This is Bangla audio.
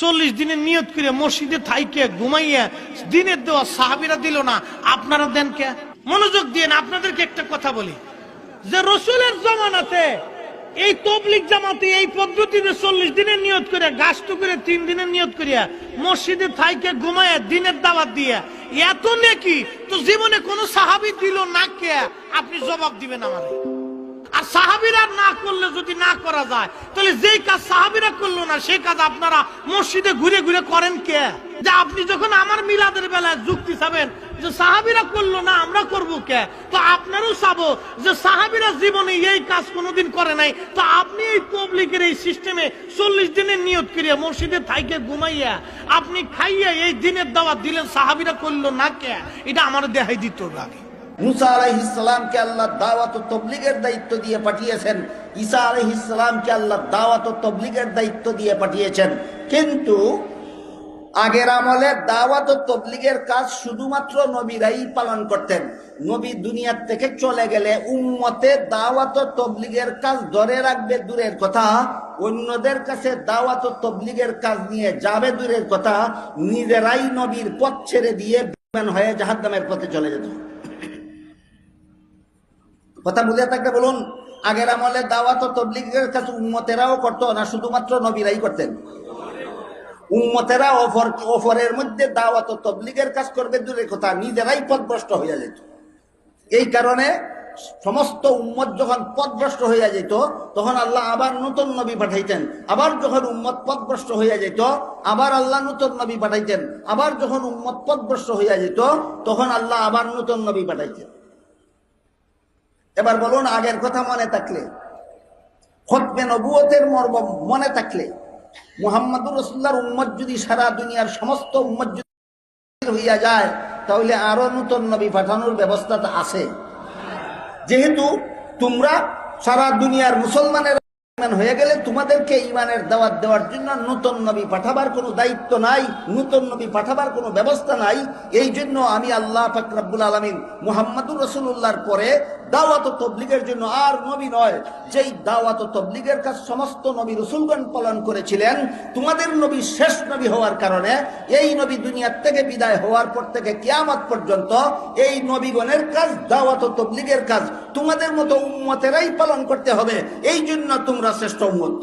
40 দিনের নিয়ত করে মসজিদে থাইকে ঘুমাইয়া দিনের দেওয়া সাহাবীরা দিল না, আপনারা দেন কে? মনোযোগ দিয়ে আপনাদেরকে একটা কথা বলি, যে রসুলের জামানাতে এই তবলিগ জামাতে এই পদ্ধতিতে 40 দিনের নিয়ত করে গাছট করে 3 দিনের নিয়ত করিয়া মসজিদে থাইকে ঘুমাইয়া দিনের দাওয়াত দিয়া এত নেকি তো জীবনে কোন সাহাবী দিল না কে? আপনি জবাব দিবেন আমারে। আর সাহাবীরা না করলে যদি না করা যায়, তাহলে যেই কাজ সাহাবীরা করলো না সেই কাজ আপনারা মসজিদে ঘুরে ঘুরে করেন কে? যে আপনি যখন আমার মিলাদের বেলায় যুক্তি চাবেন যে সাহাবীরা করলো না আমরা করবো কে, তো আপনারও চাবো যে সাহাবীরা জীবনে এই কাজ কোনোদিন করে নাই, তো আপনি এই তবলিগের এই সিস্টেমে 40 দিনের নিয়ত করিয়া মসজিদে থাইকে ঘুমাইয়া আপনি খাইয়া এই দিনের দাওয়াত দিলেন, সাহাবীরা করলো না কে? এটা আমার দেখাই দিত আগে। মুসা আলাইহিস সালামকে আল্লাহ দাওয়াত ও তাবলীগের দায়িত্ব দিয়ে পাঠিয়েছেন, ঈসা আলাইহিস সালামকে আল্লাহ দাওয়াত ও তাবলীগের দায়িত্ব দিয়ে পাঠিয়েছেন। কিন্তু আগের আমলে দাওয়াত ও তাবলীগের কাজ শুধুমাত্র নবীরাই পালন করতেন। নবী দুনিয়ার থেকে চলে গেলে উম্মতে দাওয়াত ও তাবলীগের কাজ ধরে রাখবে দূরের কথা, অন্যদের কাছে দাওয়াত ও তাবলীগের কাজ নিয়ে যাবে দূরের কথা, নিজেরাই নবীর পথ ছেড়ে দিয়ে বেঈমান হয়ে জাহান্নামের পথে চলে যেত। কথা বুঝে থাকলে বলুন, আগের আমলে দাওয়াত ও তাবলীগের কাজ উম্মতেরাও করতো না, শুধুমাত্র নবীরাই করতেন? উম্মতেরা অপরের মধ্যে দাওয়াত ও তাবলীগের কাজ করবে দূরের কথা, নিজেরাই পথভ্রষ্ট হয়ে যেত। এই কারণে সমস্ত উম্মত যখন পথভ্রষ্ট হয়ে যেত তখন আল্লাহ আবার নতুন নবী পাঠাইতেন। আবার যখন উম্মত পথভ্রষ্ট হয়ে যেত আবার আল্লাহ নতুন নবী পাঠাইতেন। আবার যখন উম্মত পথভ্রষ্ট হয়ে যেত তখন আল্লাহ আবার নতুন নবী পাঠাইতেন। এবার বলুন, আগের কথা মনে থাকলে, খতমে নবুয়তের মর্ম মনে থাকলে, মুহাম্মদুর রাসূলুল্লাহর উম্মত যদি সারা দুনিয়ার সমস্ত উম্মত যদি হইয়া যায়, তাহলে আরো নতুন নবী পাঠানোর ব্যবস্থা আছে। যেহেতু তোমরা সারা দুনিয়ার মুসলমানের হয়ে গেলে তোমাদেরকে ঈমানের দাওয়াত দেওয়ার জন্য নতুন নবী পাঠাবার কোনো দায়িত্ব নাই, নতুন নবী পাঠাবার কোনো ব্যবস্থা নাই। এই জন্য আমি আল্লাহ পাক রব্বুল আলামিন মুহাম্মদুর রাসূলুল্লাহর পরে দাওয়াত ও তাবলীগের জন্য আর নবী নয়, যেই দাওয়াত ও তাবলীগের কাজ সমস্ত নবী রাসূলগণ পালন করেছিলেন, তোমাদের নবী শেষ নবী হওয়ার কারণে এই নবী দুনিয়ার থেকে বিদায় হওয়ার পর থেকে কিয়ামত পর্যন্ত এই নবীগণের কাজ, দাওয়াত ও তাবলীগের কাজ তোমাদের মতো উম্মতেরাই পালন করতে হবে। এই জন্য তোমরা শ্রেষ্ঠ উম্মত।